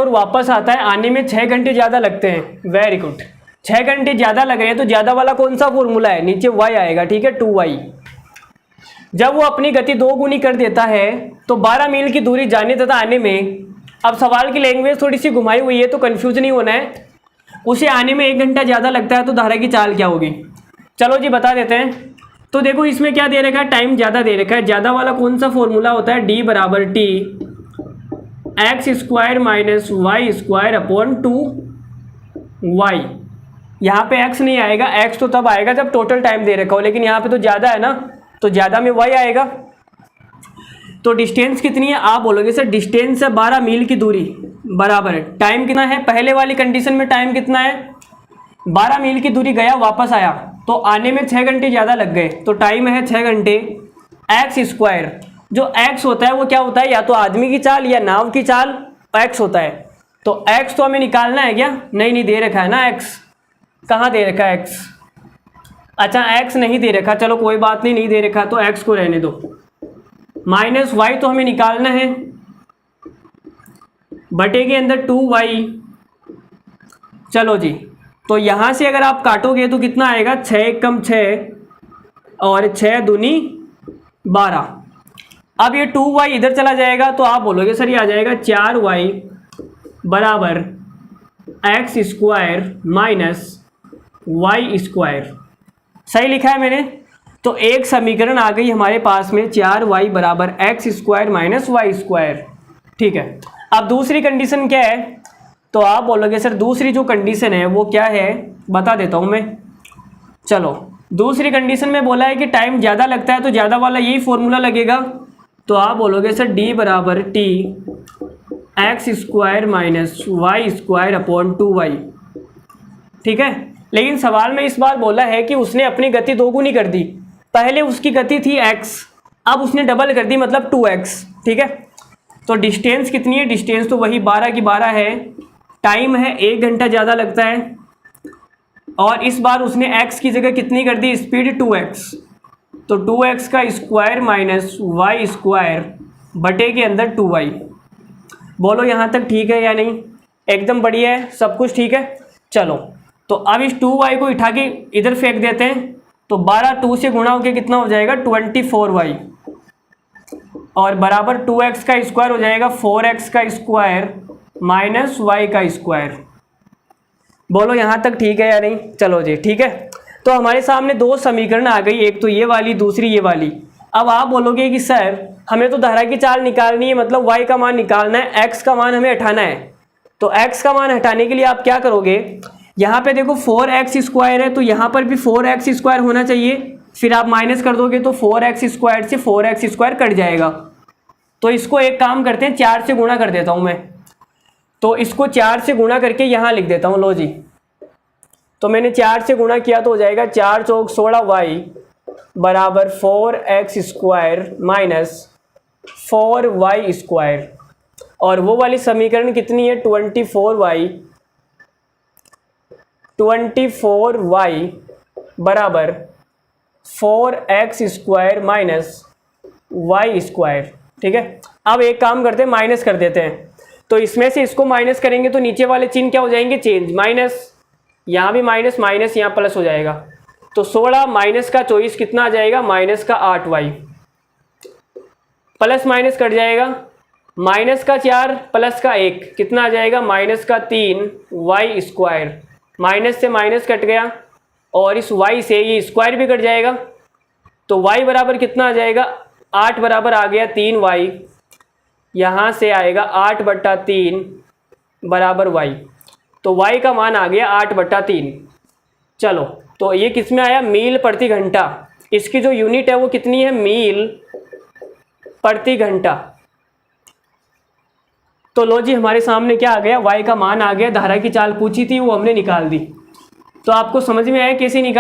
और वापस आता है, आने में 6 घंटे ज़्यादा लगते हैं। वेरी गुड, 6 घंटे ज़्यादा लग रहे हैं तो ज़्यादा वाला कौन सा फॉर्मूला है, नीचे y आएगा, ठीक है, 2y। जब वो अपनी गति 2 गुनी कर देता है तो 12 मील की दूरी जाने तथा आने में, अब सवाल की लैंग्वेज थोड़ी सी घुमाई हुई है तो कंफ्यूज नहीं होना है, उसे आने में 1 घंटा ज़्यादा लगता है तो धारा की चाल क्या होगी। चलो जी बता देते हैं। तो देखो इसमें क्या दे रखा है, टाइम ज़्यादा दे रखा है। ज़्यादा वाला कौन सा फॉर्मूला होता है, d बराबर t X square minus Y square upon 2y। यहाँ पे x नहीं आएगा, x तो तब आएगा जब टोटल टाइम दे रखा हो, लेकिन यहाँ पे तो ज़्यादा है ना, तो ज़्यादा में y आएगा। तो डिस्टेंस कितनी है, आप बोलोगे सर डिस्टेंस है 12 मील की दूरी बराबर है टाइम कितना है, पहले वाली कंडीशन में टाइम कितना है, 12 मील की दूरी गया वापस आया तो आने में 6 घंटे ज़्यादा लग गए, तो टाइम है 6 घंटे। एक्स स्क्वायर, जो एक्स होता है वो क्या होता है, या तो आदमी की चाल या नाव की चाल, एक्स होता है। तो एक्स तो हमें निकालना है क्या, नहीं दे रखा है ना एक्स, कहाँ दे रखा है एक्स, अच्छा एक्स नहीं दे रखा, चलो कोई बात नहीं, नहीं दे रखा तो एक्स को रहने दो। माइनस वाई तो हमें निकालना है, बटे के अंदर 2y। चलो जी, तो यहाँ से अगर आप काटोगे तो कितना आएगा, 6 कम 6 और 6 दूनी 12। अब ये 2y इधर चला जाएगा तो आप बोलोगे सर ये आ जाएगा 4y बराबर X square minus Y square. सही लिखा है मैंने। तो एक समीकरण आ गई हमारे पास में, 4y बराबर X square minus Y square, ठीक है। अब दूसरी कंडीशन क्या है, तो आप बोलोगे सर दूसरी जो कंडीशन है वो क्या है, बता देता हूँ मैं। चलो दूसरी कंडीशन में बोला है कि टाइम ज़्यादा लगता है तो ज़्यादा वाला यही फॉर्मूला लगेगा, तो आप बोलोगे सर d बराबर t X square minus Y square upon 2y, ठीक है। लेकिन सवाल में इस बार बोला है कि उसने अपनी गति 2 गुनी कर दी, पहले उसकी गति थी x, अब उसने डबल कर दी मतलब 2x, ठीक है। तो डिस्टेंस कितनी है, डिस्टेंस तो वही 12 की 12 है, टाइम है 1 घंटा ज़्यादा लगता है, और इस बार उसने x की जगह कितनी कर दी, स्पीड 2x, तो 2x का स्क्वायर माइनस वाई स्क्वायर बटे के अंदर 2y। बोलो यहाँ तक ठीक है या नहीं, एकदम बढ़िया है, सब कुछ ठीक है। चलो तो अब इस 2y को उठा के इधर फेंक देते हैं, तो 12 2 से गुणा होकर कितना हो जाएगा 24y, और बराबर 2x का स्क्वायर हो जाएगा 4x का स्क्वायर माइनस वाई का स्क्वायर। बोलो यहाँ तक ठीक है या नहीं, चलो जी ठीक है। तो हमारे सामने 2 समीकरण आ गई, एक तो ये वाली, दूसरी ये वाली। अब आप बोलोगे कि सर हमें तो धारा की चाल निकालनी है, मतलब y का मान निकालना है, x का मान हमें हटाना है। तो x का मान हटाने के लिए आप क्या करोगे, यहाँ पे देखो 4x स्क्वायर है तो यहाँ पर भी 4x स्क्वायर होना चाहिए, फिर आप माइनस कर दोगे तो 4x स्क्वायर से 4x स्क्वायर कट जाएगा। तो इसको एक काम करते हैं, 4 से गुणा कर देता हूँ मैं, तो इसको 4 से गुणा करके यहाँ लिख देता हूँ, लो जी। तो मैंने 4 से गुणा किया तो हो जाएगा 4 चौक 16y बराबर 4x square minus 4y square, और वो वाली समीकरण कितनी है 24y बराबर 4x square minus Y square, ठीक है। अब एक काम करते हैं, माइनस कर देते हैं, तो इसमें से इसको माइनस करेंगे तो नीचे वाले चिन्ह क्या हो जाएंगे, चेंज, माइनस, यहाँ भी माइनस माइनस यहाँ प्लस हो जाएगा, तो 16 माइनस का 24 कितना आ जाएगा, माइनस का 8y, प्लस माइनस कट जाएगा, माइनस का 4 प्लस का 1 कितना आ जाएगा, माइनस का 3y स्क्वायर, माइनस से माइनस कट गया और इस y से ये स्क्वायर भी कट जाएगा, तो y बराबर कितना आ जाएगा, 8 बराबर आ गया 3y, यहाँ से आएगा 8/3 बराबर y, तो y का मान आ गया 8/3। चलो तो ये किस में आया, मील प्रति घंटा, इसकी जो यूनिट है वो कितनी है, मील प्रति घंटा। तो लो जी हमारे सामने क्या आ गया, y का मान आ गया, धारा की चाल पूछी थी वो हमने निकाल दी। तो आपको समझ में आया कैसे निकाल